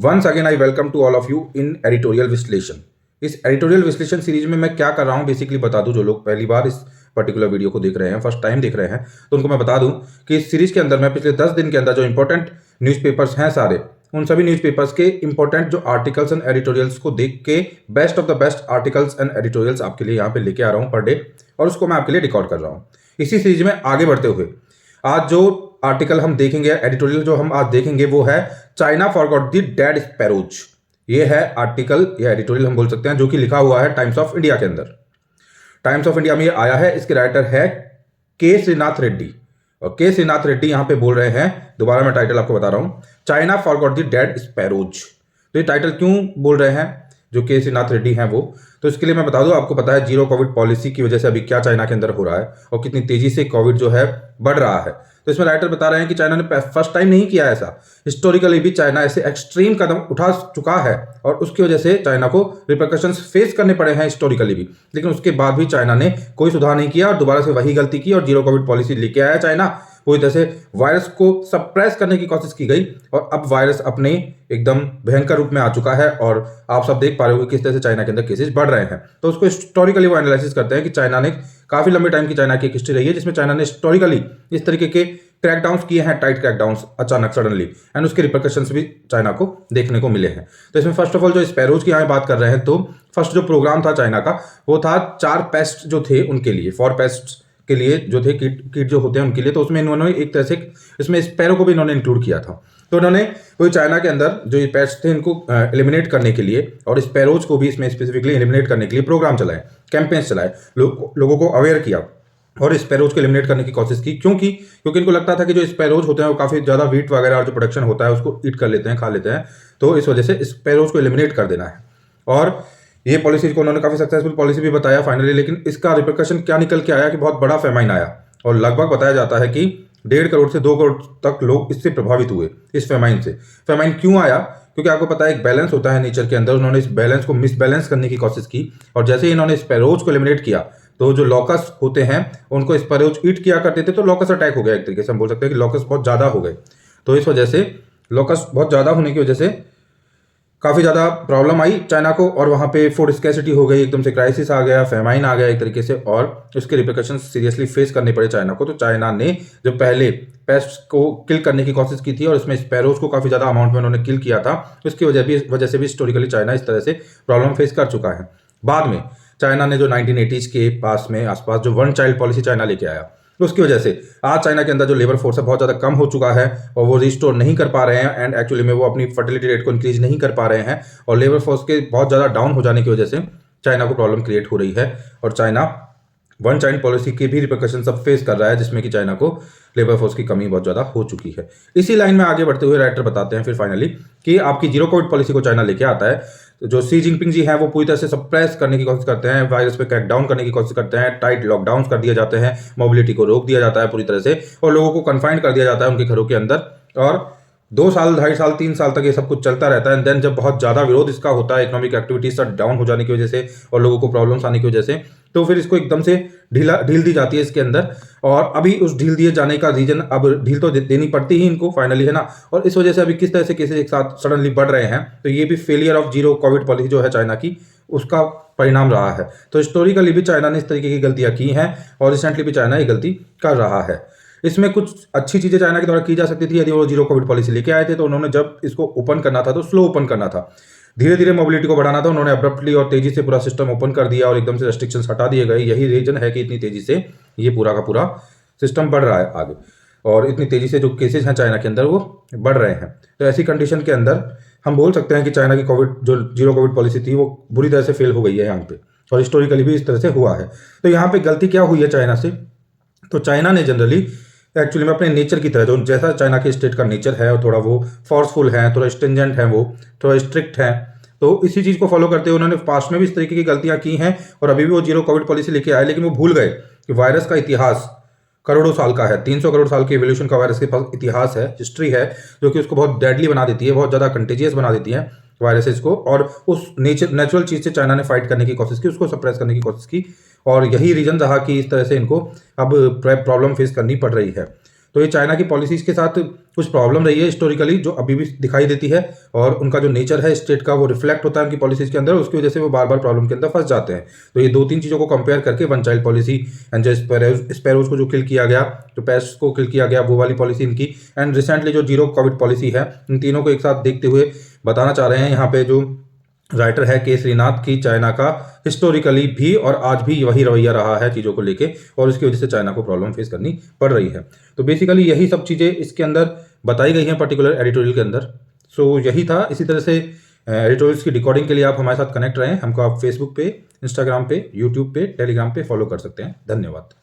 Once again I welcome to all of you in editorial विश्लेषण। इस editorial विश्लेषण series में मैं क्या कर रहा हूं बेसिकली बता दूं। जो लोग पहली बार इस पर्टिकुलर वीडियो को देख रहे हैं, फर्स्ट टाइम देख रहे हैं, तो उनको मैं बता दूं कि इस सीरीज के अंदर मैं पिछले 10 दिन के अंदर जो इंपॉर्टेंट न्यूज़पेपर्स हैं सारे, उन सभी न्यूज़पेपर्स के इंपॉर्टेंट जो आर्टिकल्स एंड एडिटोरियल्स को देख के best of the best articles and editorials आपके लिए यहाँ पे लेके आ रहा हूँ पर डे, और उसको मैं आपके लिए रिकॉर्ड कर रहा हूँ। इसी सीरीज में आगे बढ़ते हुए आज जो आर्टिकल हम देखेंगे, एडिटोरियल जो हम आज देखेंगे, वो है China forgot the dead sparrows. ये है आर्टिकल या एडिटोरियल हम बोल सकते हैं, जो कि लिखा हुआ है टाइम्स ऑफ इंडिया के अंदर। टाइम्स ऑफ इंडिया में ये आया है। इसके राइटर है के श्रीनाथ रेड्डी, और के श्रीनाथ रेड्डी यहां पे बोल रहे हैं, दोबारा मैं टाइटल आपको बता रहा हूं, China forgot the dead sparrows. तो ये टाइटल क्यों बोल रहे हैं जो के श्रीनाथ रेड्डी हैं वो, तो इसके लिए मैं बता दूं, आपको पता है जीरो कोविड पॉलिसी की वजह से अभी क्या चाइना के अंदर हो रहा है और कितनी तेजी से कोविड जो है बढ़ रहा है। तो इसमें राइटर बता रहे हैं कि चाइना ने फर्स्ट टाइम नहीं किया ऐसा, हिस्टोरिकली भी चाइना ऐसे एक्सट्रीम कदम उठा चुका है और उसकी वजह से चाइना को रिperकशंस फेस करने पड़े हैं हिस्टोरिकली भी, लेकिन उसके बाद भी चाइना ने कोई सुधार नहीं किया और दोबारा से वही गलती की और जीरो कोविड पॉलिसी लेके आया चाइना। पूरी तरह से वायरस को सप्रेस करने की कोशिश की गई और अब वायरस अपने एकदम भयंकर रूप में आ चुका है और आप सब देख पा रहे हो कि किस तरह से चाइना के अंदर केसेस बढ़ रहे हैं। तो उसको हिस्टोरिकली वो एनालिसिस करते हैं कि चाइना ने काफी लंबे टाइम की चाइना की एक हिस्ट्री रही है जिसमें चाइना ने हिस्टोरिकली इस तरीके के क्रैकडाउन्स किए हैं, टाइट क्रैकडाउन्स अचानक सडनली, एंड उसके रिperकशंस भी चाइना को देखने को मिले हैं। तो इसमें फर्स्ट ऑफ ऑल जो स्पैरोज की यहाँ बात कर रहे हैं, तो फर्स्ट जो प्रोग्राम था चाइना का वो था 4 पेस्ट जो थे उनके लिए, 4 पेस्ट के लिए जो थे, कीट जो होते हैं उनके लिए। तो उसमें इन्होंने एक तरह से इसमें स्पैरो को भी इन्होंने इंक्लूड किया था। तो इन्होंने वही चाइना के अंदर जो ये पेस्ट थे इनको एलिमिनेट करने के लिए और स्पैरोज को भी इसमें स्पेसिफिकली एलिमिनेट करने के लिए प्रोग्राम चलाए, कैंपेन्स चलाए, लोगों को अवेयर किया और स्पैरोज को एलिमिनेट करने की कोशिश की। क्योंकि इनको लगता था कि जो स्पैरोज होते हैं वो काफ़ी ज़्यादा वीट वगैरह और जो प्रोडक्शन होता है उसको ईट कर लेते हैं, खा लेते हैं, तो इस वजह से स्पैरोज को एलिमिनेट कर देना है। और ये पॉलिसी को उन्होंने काफ़ी सक्सेसफुल पॉलिसी भी बताया फाइनली, लेकिन इसका रिperकशन क्या निकल के आया कि बहुत बड़ा फेमाइन आया और लगभग बताया जाता है कि 1.5 करोड़ से 2 करोड़ तक लोग इससे प्रभावित हुए इस फेमाइन से। फेमाइन क्यों आया? क्योंकि आपको पता है एक बैलेंस होता है नेचर के अंदर, उन्होंने इस बैलेंस को मिसबैलेंस करने की कोशिश की और जैसे ही इन्होंने स्पैरोज को एलिमिनेट किया तो जो लॉकस होते हैं उनको स्पैरोज ईट किया करते थे, तो लॉकस अटैक हो गया। एक तरीके से हम बोल सकते हैं कि लॉकस बहुत ज़्यादा हो गए। तो इस वजह से लॉकस बहुत ज़्यादा होने की वजह से काफ़ी ज़्यादा प्रॉब्लम आई चाइना को और वहाँ पे फूड स्कैसिटी हो गई, एकदम से क्राइसिस आ गया, फेमाइन आ गया एक तरीके से, और उसके रिperकशन सीरियसली फेस करने पड़े चाइना को। तो चाइना ने जो पहले पेस्ट को किल करने की कोशिश की थी और इसमें स्पैरोज को काफ़ी ज़्यादा अमाउंट में उन्होंने किल किया था, उसकी वजह से भी हिस्टोरिकली चाइना इस तरह से प्रॉब्लम फेस कर चुका है। बाद में चाइना ने जो 1980s के पास में आसपास जो 1 चाइल्ड पॉलिसी चाइना लेके आया, उसकी वजह से आज चाइना के अंदर जो लेबर फोर्स है बहुत ज़्यादा कम हो चुका है और वो रिस्टोर नहीं कर पा रहे हैं एंड एक्चुअली में वो अपनी फर्टिलिटी रेट को इंक्रीज नहीं कर पा रहे हैं और लेबर फोर्स के बहुत ज़्यादा डाउन हो जाने की वजह से चाइना को प्रॉब्लम क्रिएट हो रही है और चाइना 1 चाइल्ड पॉलिसी के भी रिperकशन सब फेस कर रहा है, जिसमें कि चाइना को लेबर फोर्स की कमी बहुत ज़्यादा हो चुकी है। इसी लाइन में आगे बढ़ते हुए राइटर बताते हैं फिर फाइनली कि आपकी जीरो कोविड पॉलिसी को चाइना लेके आता है, जो शी जिनपिंग जी हैं वो पूरी तरह से सप्रेस करने की कोशिश करते हैं, वायरस पे क्रैकडाउन करने की कोशिश करते हैं, टाइट लॉकडाउन कर दिए जाते हैं, मोबिलिटी को रोक दिया जाता है पूरी तरह से और लोगों को कन्फाइंड कर दिया जाता है उनके घरों के अंदर और 2 साल, 2.5 साल, 3 साल तक ये सब कुछ चलता रहता है। एंड देन जब बहुत ज़्यादा विरोध इसका होता है इकोनॉमिक एक्टिविटीज शट डाउन हो जाने की वजह से और लोगों को प्रॉब्लम्स आने की वजह से, तो फिर इसको एकदम से ढील दी जाती है इसके अंदर। और अभी उस ढील दिए जाने का रीजन, अब ढील तो देनी पड़ती ही इनको फाइनली, है ना, और इस वजह से अभी किस तरह से केसेस एक साथ सडनली बढ़ रहे हैं, तो ये भी failure of zero Covid policy जो है चाइना की, उसका परिणाम रहा है। तो हिस्टोरिकली भी चाइना ने इस तरीके की गलतियाँ की हैं और रिसेंटली भी चाइना ये गलती कर रहा है। इसमें कुछ अच्छी चीज़ें चाइना के द्वारा की जा सकती थी यदि वो जीरो कोविड पॉलिसी लेके आए थे। तो उन्होंने जब इसको ओपन करना था तो स्लो ओपन करना था, धीरे धीरे मोबिलिटी को बढ़ाना था। उन्होंने अब्रप्टली और तेजी से पूरा सिस्टम ओपन कर दिया और एकदम से रेस्ट्रिक्शंस हटा दिए गए। यही रीजन है कि इतनी तेजी से ये पूरा का पूरा सिस्टम बढ़ रहा है आगे और इतनी तेजी से जो केसेस हैं चाइना के अंदर वो बढ़ रहे हैं। तो ऐसी कंडीशन के अंदर हम बोल सकते हैं कि चाइना की कोविड जो जीरो कोविड पॉलिसी थी वो बुरी तरह से फेल हो गई है यहाँ पे और हिस्टोरिकली भी इस तरह से हुआ है। तो यहाँ पे गलती क्या हुई है चाइना से? तो चाइना ने जनरली एक्चुअली में अपने नेचर की तरह, जो जैसा चाइना के स्टेट का नेचर है, थोड़ा वो फोर्सफुल है, थोड़ा स्ट्रिंजेंट है, वो थोड़ा स्ट्रिक्ट है, तो इसी चीज़ को फॉलो करते हुए उन्होंने पास्ट में भी इस तरीके की गलतियां की हैं और अभी भी वो जीरो कोविड पॉलिसी लेके आए, लेकिन वो भूल गए कि वायरस का इतिहास करोड़ों साल का है, 300 करोड़ साल के एवोल्यूशन का वायरस के पास इतिहास है, हिस्ट्री है, जो कि उसको बहुत डेडली बना देती है, बहुत ज़्यादा कंटेजियस बना देती है वायरसेस को। और उस नेचुरल चीज़ से चाइना ने फाइट करने की कोशिश की, उसको सप्रेस करने की कोशिश की और यही रीज़न रहा कि इस तरह से इनको अब प्रॉब्लम फेस करनी पड़ रही है। तो ये चाइना की पॉलिसीज़ के साथ कुछ प्रॉब्लम रही है हिस्टोरिकली, जो अभी भी दिखाई देती है, और उनका जो नेचर है स्टेट का वो रिफ्लेक्ट होता है उनकी पॉलिसीज़ के अंदर, उसकी वजह से वो बार बार प्रॉब्लम के अंदर फंस जाते हैं। तो ये 2-3 चीज़ों को कंपेयर करके वन चाइल्ड पॉलिसी एंड जो स्पैरोज को जो किल किया गया, जो पेस्ट को किल किया गया, वो वाली पॉलिसी इनकी, एंड रिसेंटली जो जीरो कोविड पॉलिसी है, इन तीनों को एक साथ देखते हुए बताना चाह रहे हैं यहाँ पे जो राइटर है के श्रीनाथ की, चाइना का हिस्टोरिकली भी और आज भी वही रवैया रहा है चीज़ों को लेके, और उसकी वजह से चाइना को प्रॉब्लम फेस करनी पड़ रही है। तो बेसिकली यही सब चीज़ें इसके अंदर बताई गई हैं पर्टिकुलर एडिटोरियल के अंदर। सो यही था। इसी तरह से एडिटोरियल्स की डिकॉर्डिंग के लिए आप हमारे साथ कनेक्ट रहें। हमको आप फेसबुक पे, इंस्टाग्राम पे, यूट्यूब पे, टेलीग्राम पे फॉलो कर सकते हैं। धन्यवाद।